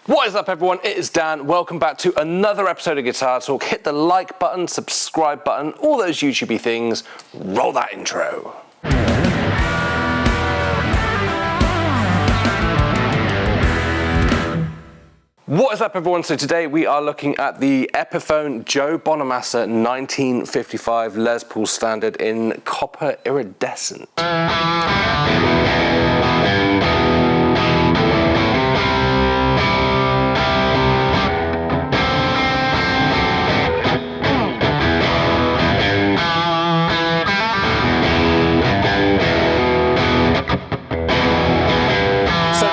What is up, everyone? It is Dan. Welcome back to another episode of Guitar Talk. Hit the like button, subscribe button, all those YouTubey things. Roll that intro. What is up, everyone? So today we are looking at the Epiphone Joe Bonamassa 1955 Les Paul Standard in Copper Iridescent.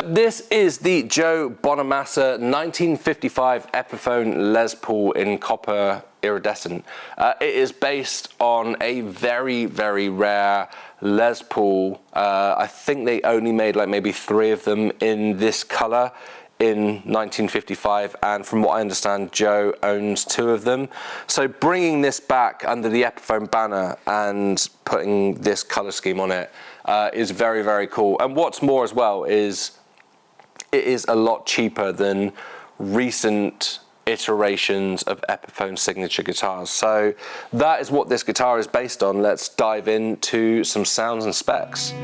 This is the Joe Bonamassa 1955 Epiphone Les Paul in Copper Iridescent. It is based on a very, very rare Les Paul. I think they only made like maybe 3 of them in this color in 1955, and from what I understand, Joe owns 2 of them. So bringing this back under the Epiphone banner and putting this color scheme on it is very, very cool. And what's more as well is it is a lot cheaper than recent iterations of Epiphone signature guitars. So that is what this guitar is based on. Let's dive into some sounds and specs.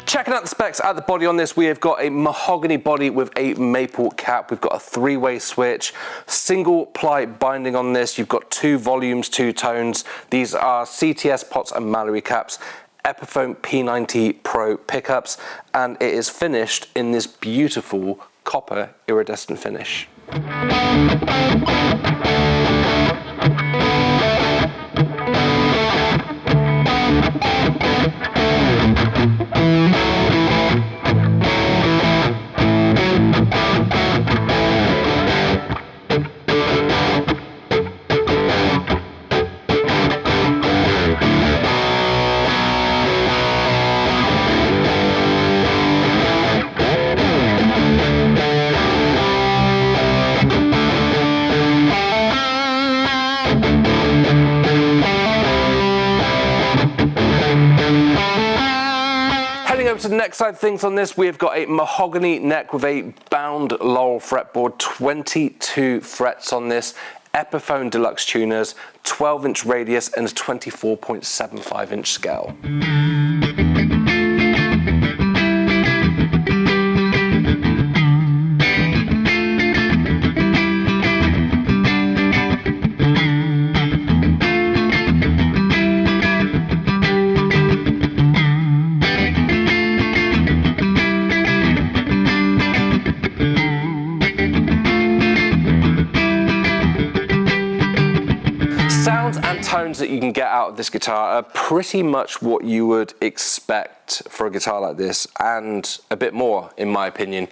Checking out the specs at the body on this, we have got a mahogany body with a maple cap. We've got a 3-way switch, single ply binding on this. You've got 2 volumes, 2 tones. These are CTS pots and Mallory caps, Epiphone P90 Pro pickups, and it is finished in this beautiful copper iridescent finish. To the next side of things on this, we've got a mahogany neck with a bound laurel fretboard, 22 frets on this, Epiphone Deluxe tuners, 12-inch radius and a 24.75-inch scale. Sounds and tones that you can get out of this guitar are pretty much what you would expect for a guitar like this, and a bit more, in my opinion.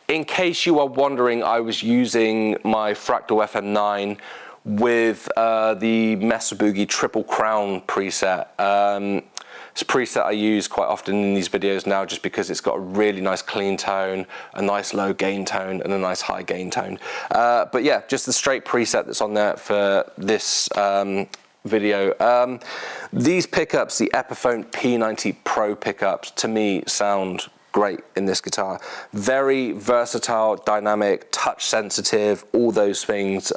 In case you are wondering, I was using my Fractal FM9 with the Mesa Boogie Triple Crown preset. It's a preset I use quite often in these videos now, just because it's got a really nice clean tone, a nice low gain tone, and a nice high gain tone. But yeah, just the straight preset that's on there for this video. These pickups, the Epiphone P90 Pro pickups, to me sound great in this guitar. Very versatile, dynamic, touch sensitive, all those things.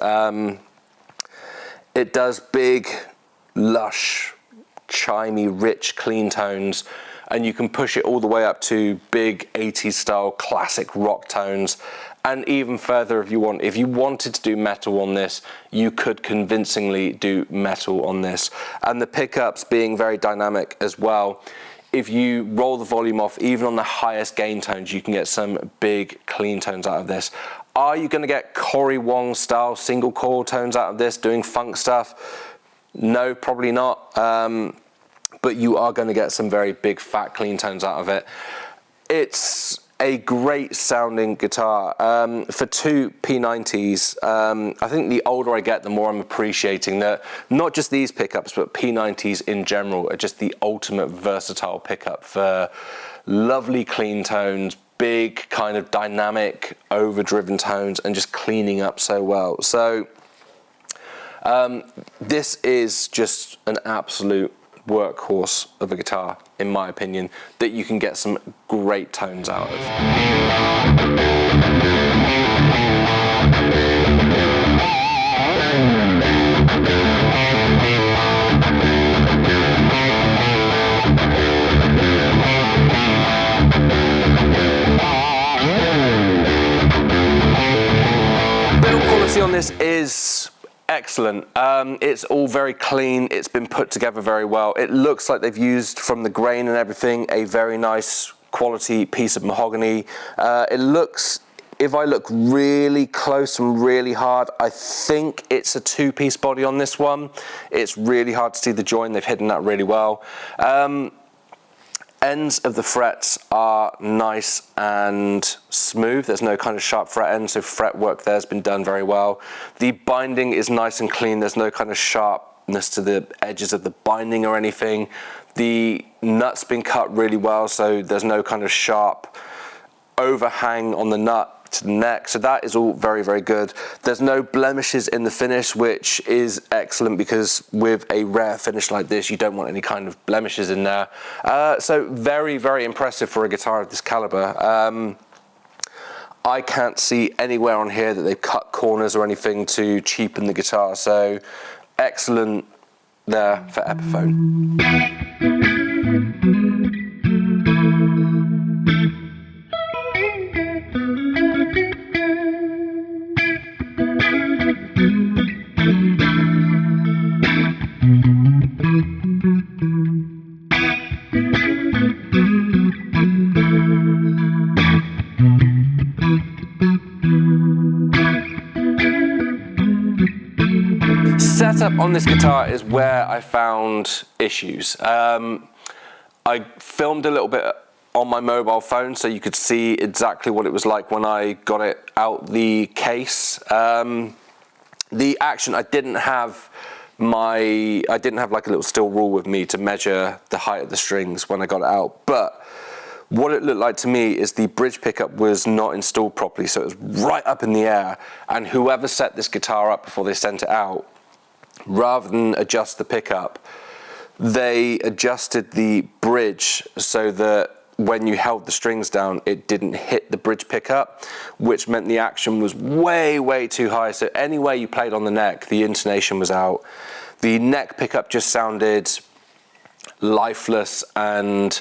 It does big, lush, chimey, rich, clean tones, and you can push it all the way up to big 80s style classic rock tones, and even further if you want. If you wanted to do metal on this, you could convincingly do metal on this. And the pickups being very dynamic as well, if you roll the volume off, even on the highest gain tones, you can get some big clean tones out of this. Are you going to get Cory Wong style single coil tones out of this doing funk stuff? No, probably not, but you are going to get some very big fat clean tones out of it. It's a great sounding guitar. For two P90s, I think the older I get, the more I'm appreciating that not just these pickups, but P90s in general are just the ultimate versatile pickup for lovely clean tones, big kind of dynamic overdriven tones, and just cleaning up so well. So this is just an absolute workhorse of a guitar, in my opinion, that you can get some great tones out of. Build quality on this is excellent. It's all very clean. It's been put together very well. It looks like they've used, from the grain and everything, a very nice quality piece of mahogany. It looks, if I look really close and really hard, I think it's a two-piece body on this one. It's really hard to see the join. They've hidden that really well. Ends of the frets are nice and smooth. There's no kind of sharp fret end, so fret work there has been done very well. The binding is nice and clean. There's no kind of sharpness to the edges of the binding or anything. The nut's been cut really well, so there's no kind of sharp overhang on the nut to the neck, so that is all very, very good. There's no blemishes in the finish, which is excellent, because with a rare finish like this, you don't want any kind of blemishes in there. So very, very impressive for a guitar of this caliber. I can't see anywhere on here that they've cut corners or anything to cheapen the guitar, so excellent there for Epiphone. Setup on this guitar is where I found issues. I filmed a little bit on my mobile phone so you could see exactly what it was like when I got it out the case. The action, I didn't have like a little steel rule with me to measure the height of the strings when I got it out, but what it looked like to me is the bridge pickup was not installed properly, so it was right up in the air, and whoever set this guitar up before they sent it out, rather than adjust the pickup, they adjusted the bridge so that when you held the strings down, it didn't hit the bridge pickup, which meant the action was way, way too high. So anywhere you played on the neck, the intonation was out. The neck pickup just sounded lifeless and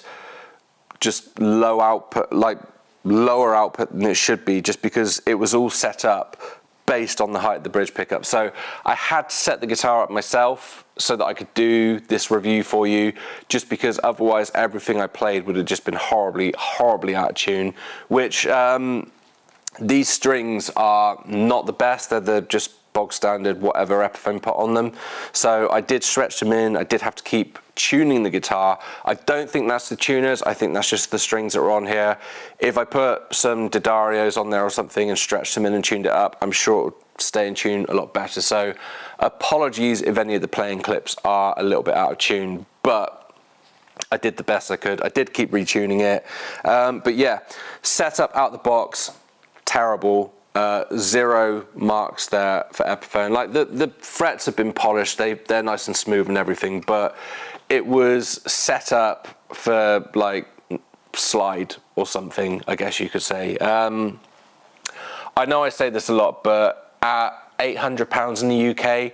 just low output, like lower output than it should be, just because it was all set up based on the height of the bridge pickup. So I had to set the guitar up myself so that I could do this review for you, just because otherwise everything I played would have just been horribly, horribly out of tune, which these strings are not the best. They're just bog standard whatever Epiphone put on them. So I did stretch them in. I did have to keep tuning the guitar. I don't think that's the tuners. I think that's just the strings that are on here. If I put some D'Addarios on there or something and stretched them in and tuned it up, I'm sure it would stay in tune a lot better. So apologies if any of the playing clips are a little bit out of tune, but I did the best I could. I did keep retuning it. But yeah, setup out the box, terrible. 0 marks there for Epiphone. Like the frets have been polished, they're nice and smooth and everything, but it was set up for like slide or something, I guess you could say. I know I say this a lot, but at £800 in the UK,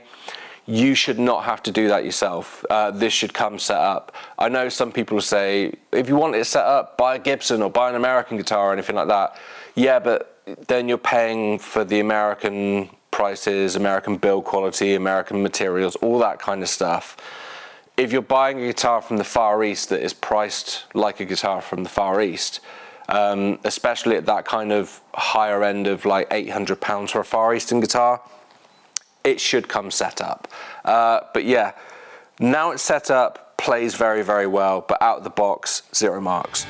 you should not have to do that yourself. This should come set up. I know some people say, if you want it set up, buy a Gibson or buy an American guitar or anything like that. Yeah, but then you're paying for the American prices, American build quality, American materials, all that kind of stuff. If you're buying a guitar from the Far East that is priced like a guitar from the Far East, especially at that kind of higher end of like £800 for a Far Eastern guitar, it should come set up. But yeah, now it's set up, plays very, very well, but out of the box, 0 marks.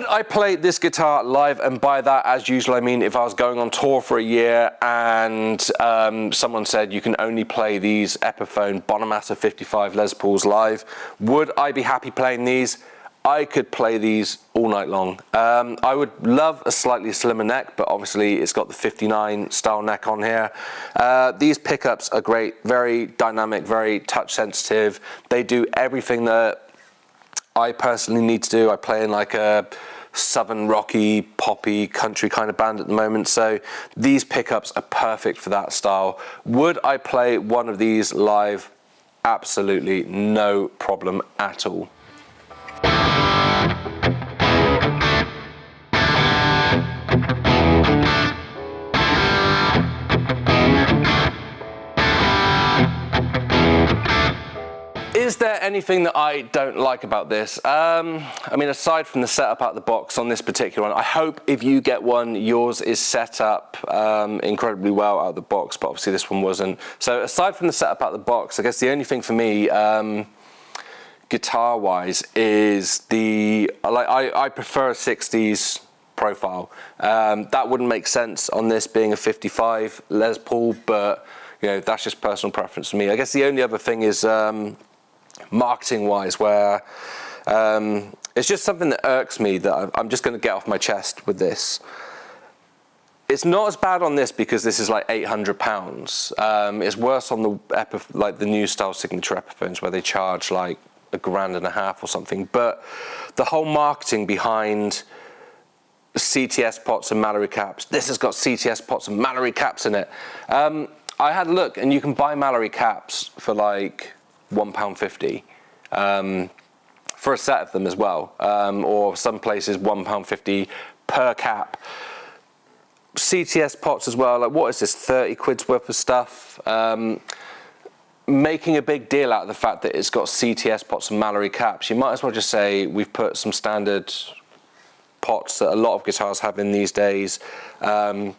Would I play this guitar live? And by that, as usual, I mean if I was going on tour for a year and someone said you can only play these Epiphone Bonamassa 55 Les Pauls live, would I be happy playing these? I could play these all night long. I would love a slightly slimmer neck, but obviously it's got the 59 style neck on here. These pickups are great, very dynamic, very touch sensitive. They do everything that I personally need to do. I play in like a southern rocky, poppy, country kind of band at the moment, so these pickups are perfect for that style. Would I play one of these live? Absolutely no problem at all. Is there anything that I don't like about this? I mean, aside from the setup out the box on this particular one, I hope if you get one, yours is set up incredibly well out of the box, but obviously this one wasn't. So aside from the setup out the box, I guess the only thing for me, guitar-wise, is I prefer a 60s profile. That wouldn't make sense on this being a 55 Les Paul, but you know, that's just personal preference for me. I guess the only other thing is marketing-wise, where it's just something that irks me that I'm just going to get off my chest with this. It's not as bad on this because this is like £800. It's worse on the new style signature Epiphones where they charge like $1,500 or something. But the whole marketing behind CTS pots and Mallory caps, this has got CTS pots and Mallory caps in it. I had a look, and you can buy Mallory caps for like £1.50 for a set of them as well, or some places £1.50 per cap. CTS pots as well, like what is this, 30 quid's worth of stuff? Making a big deal out of the fact that it's got CTS pots and Mallory caps, you might as well just say we've put some standard pots that a lot of guitars have in these days, and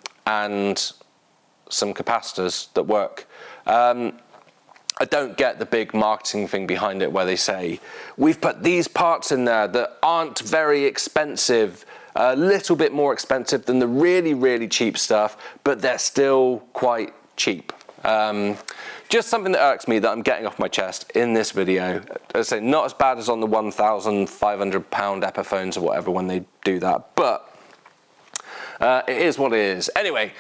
some capacitors that work. I don't get the big marketing thing behind it where they say, we've put these parts in there that aren't very expensive, a little bit more expensive than the really, really cheap stuff, but they're still quite cheap. Just something that irks me that I'm getting off my chest in this video. As I say, not as bad as on the £1,500 Epiphones or whatever when they do that, but it is what it is. Anyway,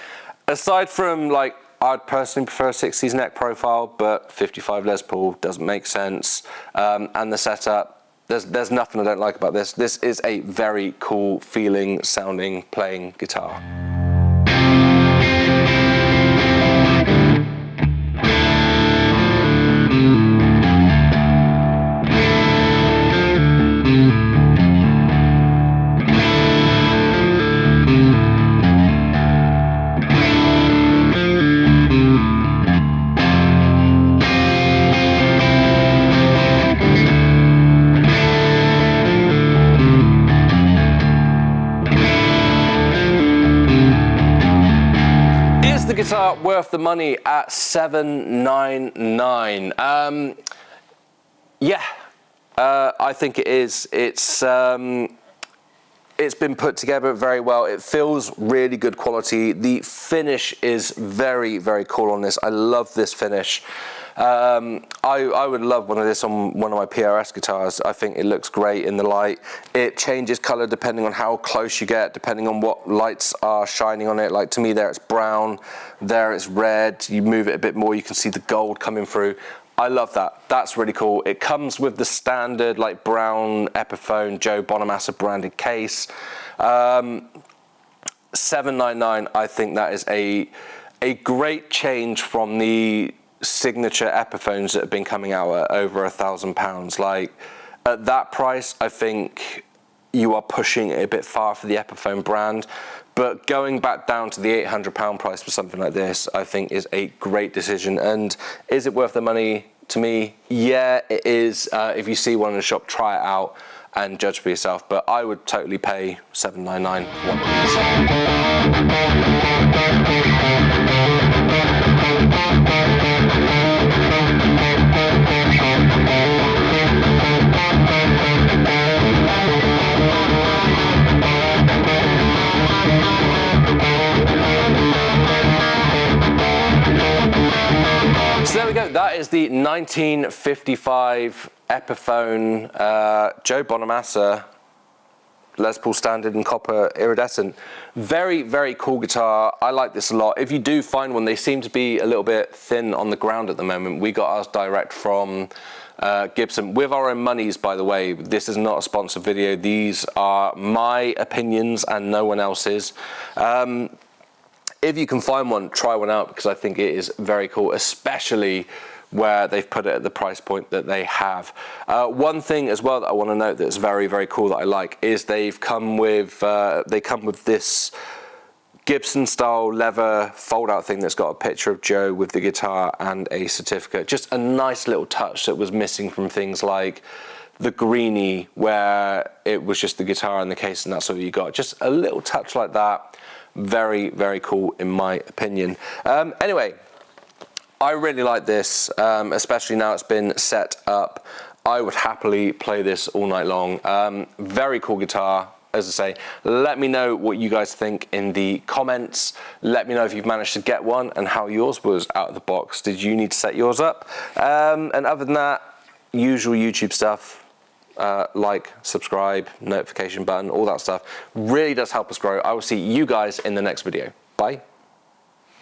aside from like, I'd personally prefer a 60s neck profile, but 55 Les Paul doesn't make sense. And the setup, there's nothing I don't like about this. This is a very cool feeling, sounding, playing guitar. The guitar worth the money at $799. Yeah, I think it is. It's been put together very well. It feels really good quality. The finish is very, very cool on this. I love this finish. I would love one of this on one of my PRS guitars. I think it looks great in the light. It changes color depending on how close you get, depending on what lights are shining on it. Like to me there it's brown, there it's red. You move it a bit more, you can see the gold coming through. I love that. That's really cool. It comes with the standard like brown Epiphone Joe Bonamassa branded case. $799, I think that is a great change from the signature Epiphones that have been coming out at over £1,000. Like at that price, I think you are pushing it a bit far for the Epiphone brand, but going back down to the £800 price for something like this, I think is a great decision. And is it worth the money? To me, yeah, it is. If you see one in the shop, try it out and judge for yourself, but I would totally pay $799 for one of these. is the 1955 Epiphone Joe Bonamassa Les Paul Standard and Copper Iridescent. Very, very cool guitar. I like this a lot. If you do find one, they seem to be a little bit thin on the ground at the moment. We got ours direct from Gibson with our own monies, by the way. This is not a sponsored video. These are my opinions and no one else's. If you can find one, try one out, because I think it is very cool, especially where they've put it at the price point that they have. One thing as well that I want to note that's very, very cool that I like is they come with this Gibson style leather fold out thing that's got a picture of Joe with the guitar and a certificate. Just a nice little touch that was missing from things like the Greenie, where it was just the guitar and the case and that's all you got. Just a little touch like that. Very, very cool in my opinion. Anyway, I really like this, especially now it's been set up. I would happily play this all night long. Very cool guitar, as I say. Let me know what you guys think in the comments. Let me know if you've managed to get one and how yours was out of the box. Did you need to set yours up? And other than that, usual YouTube stuff. Like, subscribe, notification button, all that stuff. Really does help us grow. I will see you guys in the next video. Bye.